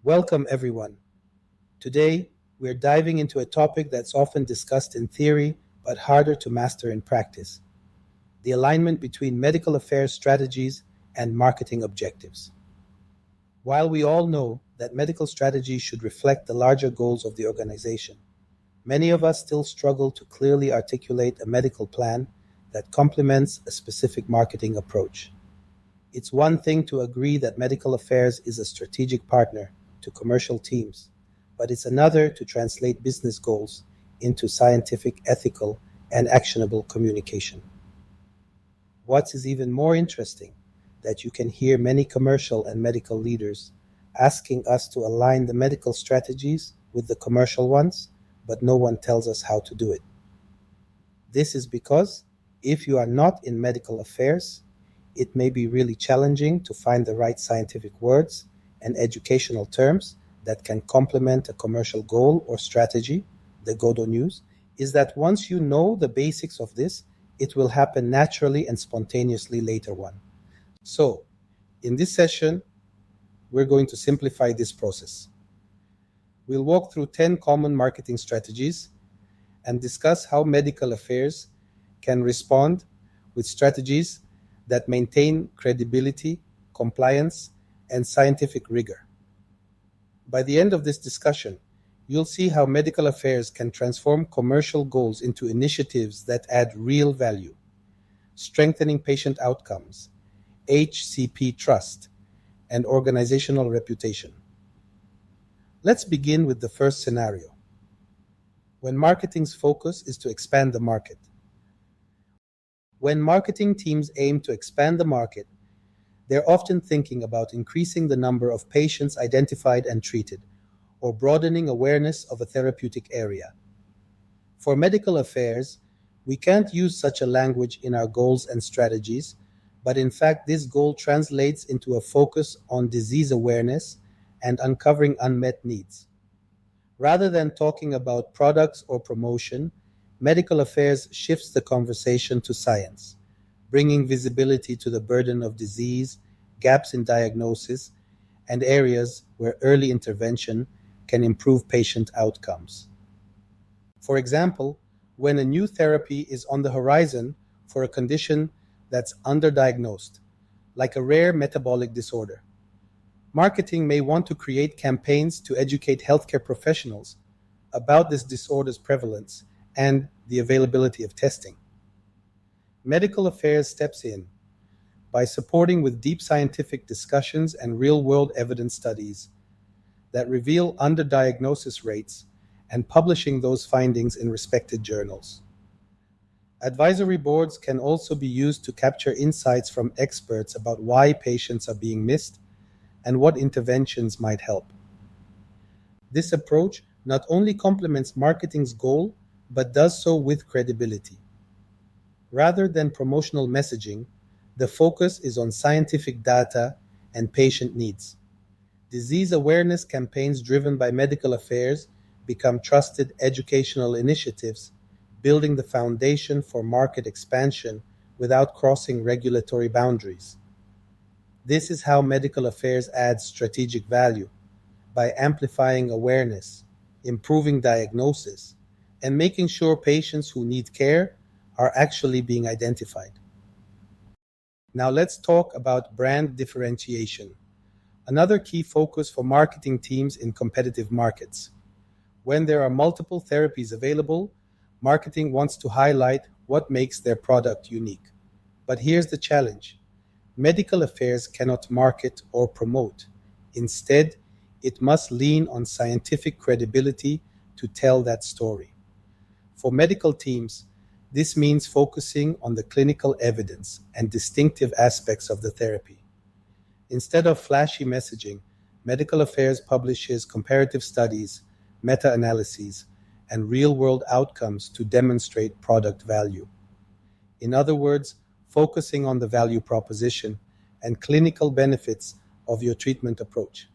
Welcome, everyone. Today, we're diving into a topic that's often discussed in theory but harder to master in practice: the alignment between medical affairs strategies and marketing objectives. While we all know that medical strategy should reflect the larger goals of the organization, many of us still struggle to clearly articulate a medical plan that complements a specific marketing approach. It's one thing to agree that medical affairs is a strategic partner to commercial teams, but it's another to translate business goals into scientific, ethical, and actionable communication. What is even more interesting, that you can hear many commercial and medical leaders asking us to align the medical strategies with the commercial ones, but no one tells us how to do it. This is because if you are not in medical affairs, it may be really challenging to find the right scientific words and educational terms that can complement a commercial goal or strategy. The Godo news is that once you know the basics of this, it will happen naturally and spontaneously later on. So, in this session, we're going to simplify this process. We'll walk through 10 common marketing strategies and discuss how medical affairs can respond with strategies that maintain credibility, compliance, and scientific rigor. By the end of this discussion, you'll see how medical affairs can transform commercial goals into initiatives that add real value, strengthening patient outcomes, HCP trust, and organizational reputation. Let's begin with the first scenario, when marketing's focus is to expand the market. When marketing teams aim to expand the market, they're often thinking about increasing the number of patients identified and treated, or broadening awareness of a therapeutic area. For medical affairs, we can't use such a language in our goals and strategies, but in fact this goal translates into a focus on disease awareness and uncovering unmet needs. Rather than talking about products or promotion, medical affairs shifts the conversation to science, bringing visibility to the burden of disease, gaps in diagnosis, and areas where early intervention can improve patient outcomes. For example, when a new therapy is on the horizon for a condition that's underdiagnosed, like a rare metabolic disorder, marketing may want to create campaigns to educate healthcare professionals about this disorder's prevalence and the availability of testing. Medical affairs steps in by supporting with deep scientific discussions and real-world evidence studies that reveal underdiagnosis rates and publishing those findings in respected journals. Advisory boards can also be used to capture insights from experts about why patients are being missed and what interventions might help. This approach not only complements marketing's goal, but does so with credibility. Rather than promotional messaging, the focus is on scientific data and patient needs. Disease awareness campaigns driven by medical affairs become trusted educational initiatives, building the foundation for market expansion without crossing regulatory boundaries. This is how medical affairs adds strategic value, by amplifying awareness, improving diagnosis, and making sure patients who need care are actually being identified. Now let's talk about brand differentiation, another key focus for marketing teams in competitive markets. When there are multiple therapies available, marketing wants to highlight what makes their product unique. But here's the challenge: medical affairs cannot market or promote. Instead, it must lean on scientific credibility to tell that story. For medical teams, this means focusing on the clinical evidence and distinctive aspects of the therapy. Instead of flashy messaging, medical affairs publishes comparative studies, meta-analyses, and real-world outcomes to demonstrate product value. In other words, focusing on the value proposition and clinical benefits of your treatment approach.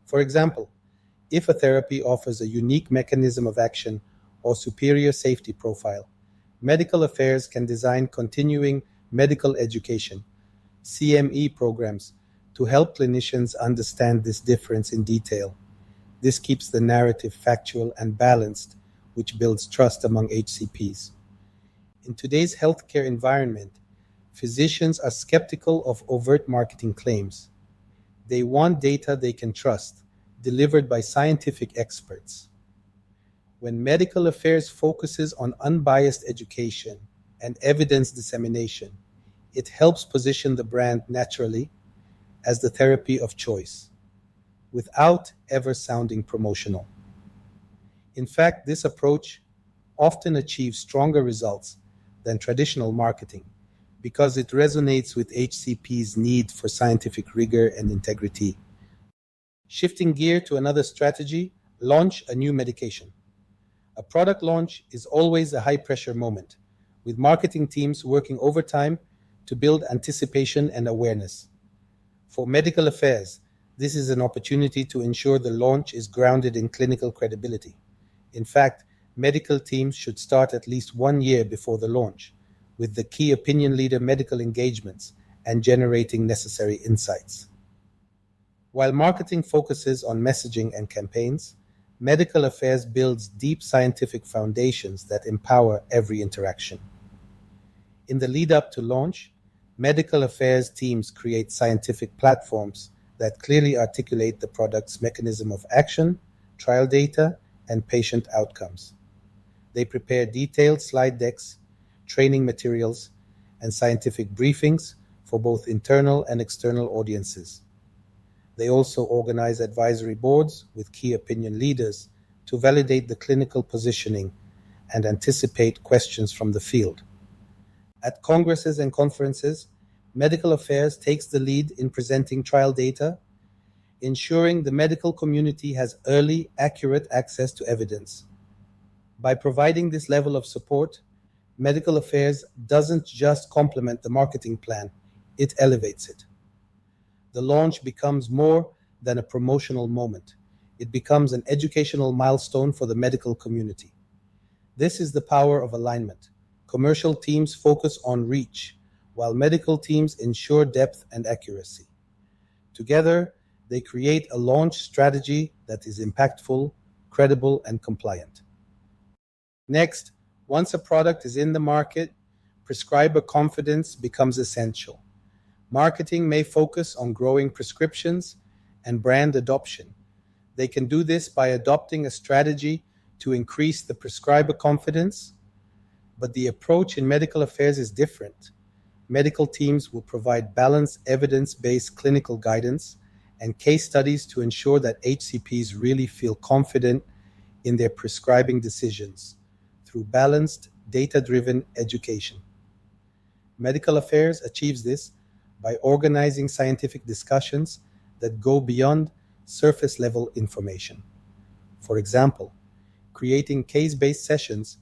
For example, if a therapy offers a unique mechanism of action or superior safety profile, medical affairs can design continuing medical education, CME programs, to help clinicians understand this difference in detail, This keeps the narrative factual and balanced, which builds trust among HCPs. In today's healthcare environment, physicians are skeptical of overt marketing claims. They want data they can trust, delivered by scientific experts. When medical affairs focuses on unbiased education and evidence dissemination, it helps position the brand naturally as the therapy of choice, without ever sounding promotional. In fact, this approach often achieves stronger results than traditional marketing because it resonates with HCP's need for scientific rigor and integrity. Shifting gear to another strategy, launch a new medication. A product launch is always a high-pressure moment, with marketing teams working overtime to build anticipation and awareness. For medical affairs, this is an opportunity to ensure the launch is grounded in clinical credibility. In fact, medical teams should start at least 1 year before the launch, with the key opinion leader medical engagements and generating necessary insights. While marketing focuses on messaging and campaigns, medical affairs builds deep scientific foundations that empower every interaction. In the lead up to launch, medical affairs teams create scientific platforms that clearly articulate the product's mechanism of action, trial data, and patient outcomes. They prepare detailed slide decks, training materials, and scientific briefings for both internal and external audiences. They also organize advisory boards with key opinion leaders to validate the clinical positioning and anticipate questions from the field. At congresses and conferences, medical affairs takes the lead in presenting trial data, ensuring the medical community has early, accurate access to evidence. By providing this level of support, medical affairs doesn't just complement the marketing plan, it elevates it. The launch becomes more than a promotional moment. It becomes an educational milestone for the medical community. This is the power of alignment. Commercial teams focus on reach, while medical teams ensure depth and accuracy. Together, they create a launch strategy that is impactful, credible, and compliant. Next, once a product is in the market, prescriber confidence becomes essential. Marketing may focus on growing prescriptions and brand adoption. They can do this by adopting a strategy to increase the prescriber confidence, but the approach in medical affairs is different. Medical teams will provide balanced, evidence-based clinical guidance and case studies to ensure that HCPs really feel confident in their prescribing decisions through balanced, data-driven education. Medical affairs achieves this by organizing scientific discussions that go beyond surface-level information. For example, creating case-based sessions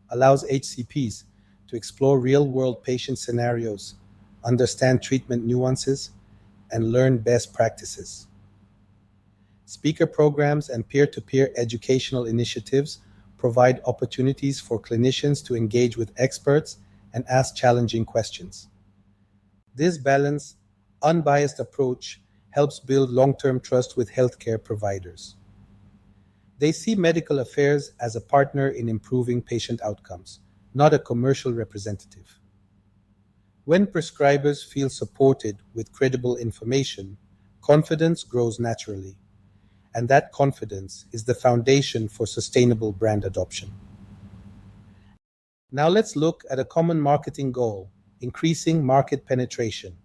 allows HCPs to explore real-world patient scenarios, understand treatment nuances, and learn best practices. Speaker programs and peer-to-peer educational initiatives provide opportunities for clinicians to engage with experts and ask challenging questions. This balanced, unbiased approach helps build long-term trust with healthcare providers. They see medical affairs as a partner in improving patient outcomes, not a commercial representative. When prescribers feel supported with credible information, confidence grows naturally, and that confidence is the foundation for sustainable brand adoption. Now let's look at a common marketing goal: increasing market penetration.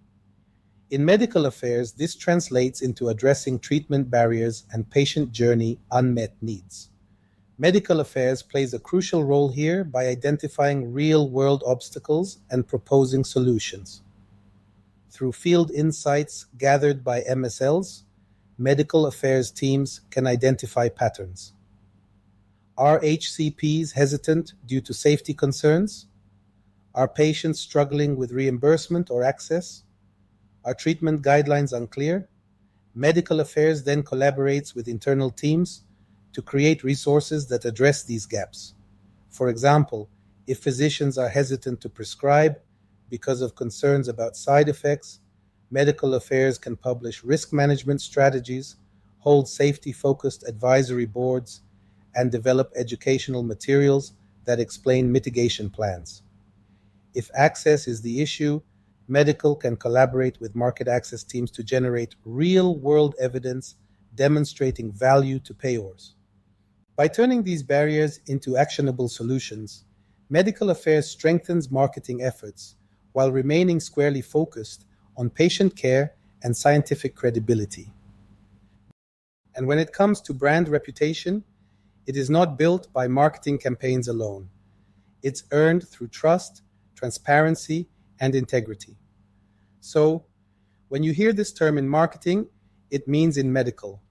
In medical affairs, this translates into addressing treatment barriers and patient journey unmet needs. Medical affairs plays a crucial role here by identifying real-world obstacles and proposing solutions. Through field insights gathered by MSLs, medical affairs teams can identify patterns. Are HCPs hesitant due to safety concerns? Are patients struggling with reimbursement or access? Are treatment guidelines unclear? Medical affairs then collaborates with internal teams to create resources that address these gaps. For example, if physicians are hesitant to prescribe because of concerns about side effects, medical affairs can publish risk management strategies hold safety-focused advisory boards, and develop educational materials that explain mitigation plans. If access is the issue, medical can collaborate with market access teams to generate real-world evidence demonstrating value to payors. By turning these barriers into actionable solutions, medical affairs strengthens marketing efforts while remaining squarely focused on patient care and scientific credibility. And when it comes to brand reputation, it is not built by marketing campaigns alone. It's earned through trust, transparency, and integrity. So, when you hear this term in marketing, it means in medical.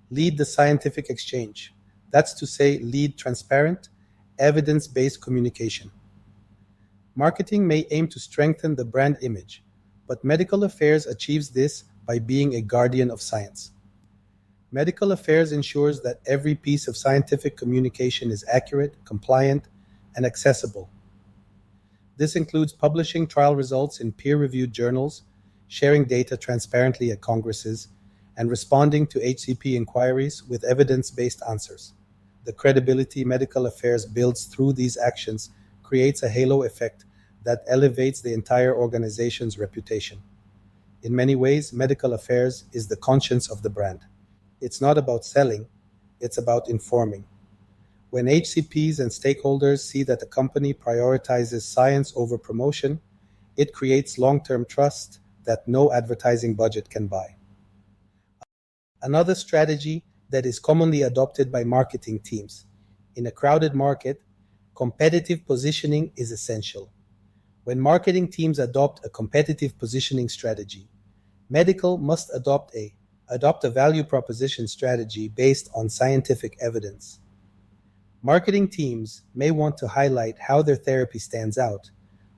Lead the scientific exchange. That's to say, lead transparent, evidence-based communication. Marketing may aim to strengthen the brand image, but medical affairs achieves this by being a guardian of science. Medical affairs ensures that every piece of scientific communication is accurate, compliant, and accessible. This includes publishing trial results in peer-reviewed journals, sharing data transparently at congresses, and responding to HCP inquiries with evidence-based answers. The credibility medical affairs builds through these actions creates a halo effect that elevates the entire organization's reputation. In many ways, medical affairs is the conscience of the brand. It's not about selling, it's about informing. When HCPs and stakeholders see that the company prioritizes science over promotion, it creates long-term trust that no advertising budget can buy. Another strategy that is commonly adopted by marketing teams. In a crowded market, competitive positioning is essential. When marketing teams adopt a competitive positioning strategy, medical must adopt a value proposition strategy based on scientific evidence. Marketing teams may want to highlight how their therapy stands out,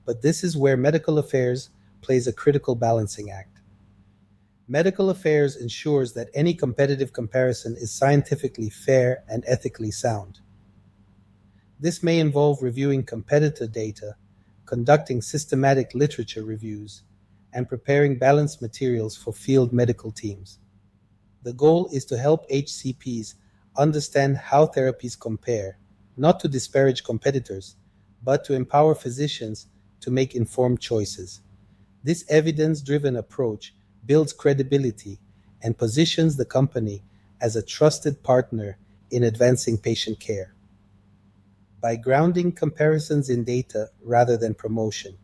but this is where medical affairs plays a critical balancing act. Medical affairs ensures that any competitive comparison is scientifically fair and ethically sound. This may involve reviewing competitor data, conducting systematic literature reviews, and preparing balanced materials for field medical teams. The goal is to help HCPs understand how therapies compare, not to disparage competitors, but to empower physicians to make informed choices. This evidence-driven approach builds credibility and positions the company as a trusted partner in advancing patient care. By grounding comparisons in data rather than promotion,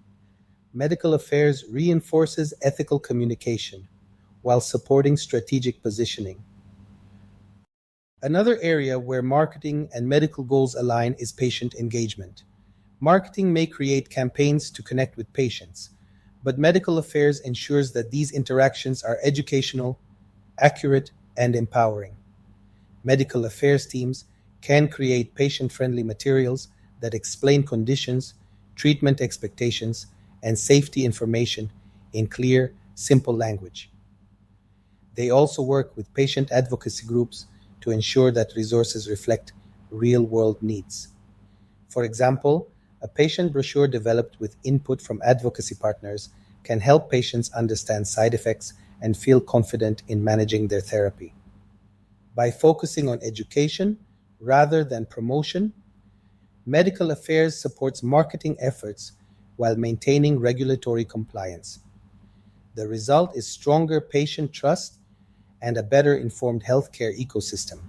medical affairs reinforces ethical communication while supporting strategic positioning. Another area where marketing and medical goals align is patient engagement. Marketing may create campaigns to connect with patients, but medical affairs ensures that these interactions are educational, accurate, and empowering. Medical affairs teams can create patient-friendly materials that explain conditions, treatment expectations, and safety information in clear, simple language. They also work with patient advocacy groups to ensure that resources reflect real-world needs. For example, a patient brochure developed with input from advocacy partners can help patients understand side effects and feel confident in managing their therapy. By focusing on education rather than promotion, medical affairs supports marketing efforts while maintaining regulatory compliance. The result is stronger patient trust and a better informed healthcare ecosystem.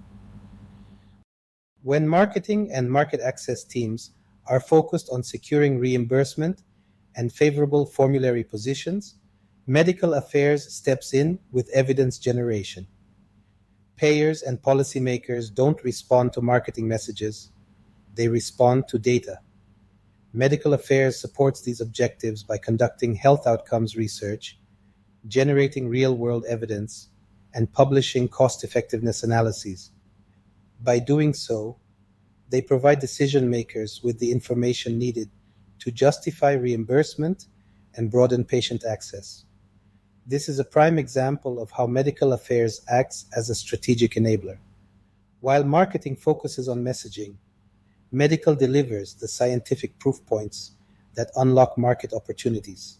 When marketing and market access teams are focused on securing reimbursement and favorable formulary positions, medical affairs steps in with evidence generation. Payers and policymakers don't respond to marketing messages, they respond to data. Medical affairs supports these objectives by conducting health outcomes research, generating real-world evidence, and publishing cost-effectiveness analyses. By doing so, they provide decision makers with the information needed to justify reimbursement and broaden patient access. This is a prime example of how medical affairs acts as a strategic enabler. While marketing focuses on messaging, medical delivers the scientific proof points that unlock market opportunities.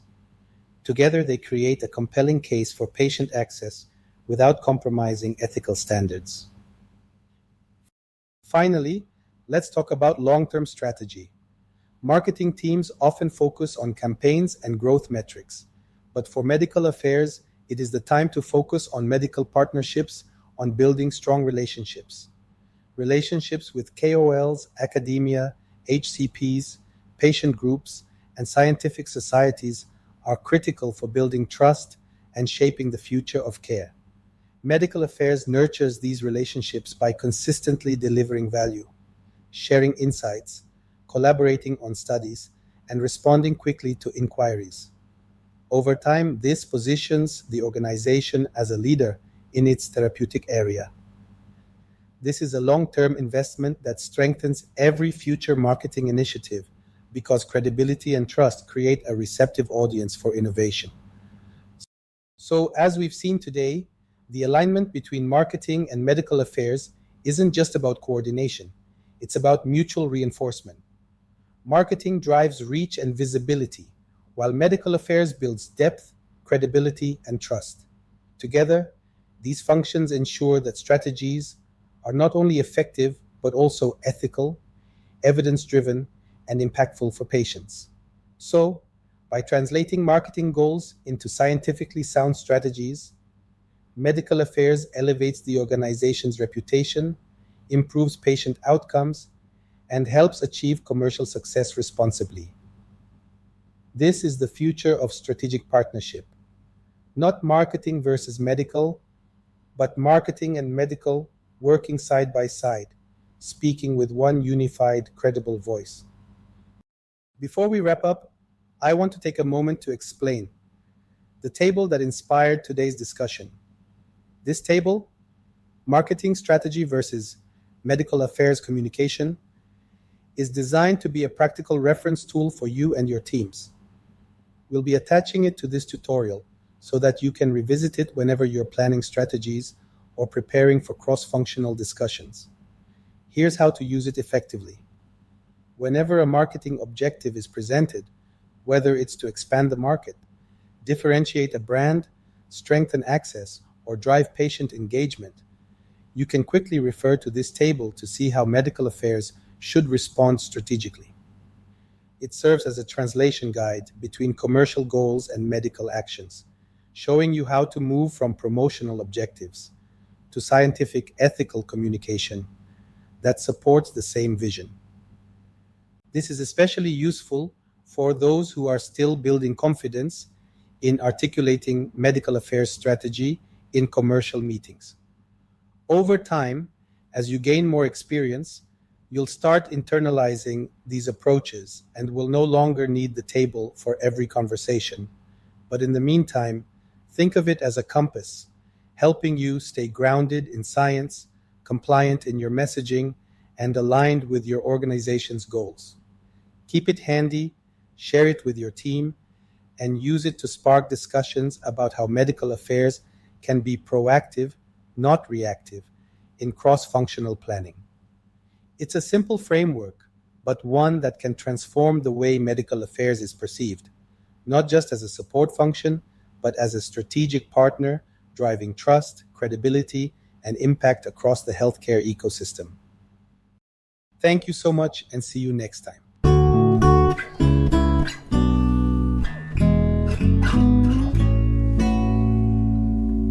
Together, they create a compelling case for patient access without compromising ethical standards. Finally, let's talk about long-term strategy. Marketing teams often focus on campaigns and growth metrics, but for medical affairs, it is the time to focus on medical partnerships, on building strong relationships. Relationships with KOLs, academia, HCPs, patient groups, and scientific societies are critical for building trust and shaping the future of care. Medical affairs nurtures these relationships by consistently delivering value, sharing insights, collaborating on studies, and responding quickly to inquiries. Over time, this positions the organization as a leader in its therapeutic area. This is a long-term investment that strengthens every future marketing initiative because credibility and trust create a receptive audience for innovation. So, as we've seen today, the alignment between marketing and medical affairs isn't just about coordination, it's about mutual reinforcement. Marketing drives reach and visibility, while medical affairs builds depth, credibility, and trust. Together, these functions ensure that strategies are not only effective, but also ethical, evidence-driven, and impactful for patients. So, by translating marketing goals into scientifically sound strategies, medical affairs elevates the organization's reputation, improves patient outcomes, and helps achieve commercial success responsibly. This is the future of strategic partnership. Not marketing versus medical, but marketing and medical working side by side, speaking with one unified, credible voice. Before we wrap up, I want to take a moment to explain the table that inspired today's discussion. This table, marketing strategy versus medical affairs communication, is designed to be a practical reference tool for you and your teams. We'll be attaching it to this tutorial so that you can revisit it whenever you're planning strategies or preparing for cross-functional discussions. Here's how to use it effectively. Whenever a marketing objective is presented, whether it's to expand the market, differentiate a brand, strengthen access, or drive patient engagement, you can quickly refer to this table to see how medical affairs should respond strategically. It serves as a translation guide between commercial goals and medical actions, showing you how to move from promotional objectives to scientific ethical communication that supports the same vision. This is especially useful for those who are still building confidence in articulating medical affairs strategy in commercial meetings. Over time, as you gain more experience, you'll start internalizing these approaches and will no longer need the table for every conversation. But in the meantime, think of it as a compass, helping you stay grounded in science, compliant in your messaging, and aligned with your organization's goals. Keep it handy, share it with your team, and use it to spark discussions about how medical affairs can be proactive, not reactive, in cross-functional planning. It's a simple framework, but one that can transform the way medical affairs is perceived, not just as a support function, but as a strategic partner driving trust, credibility, and impact across the healthcare ecosystem. Thank you so much, and see you next time.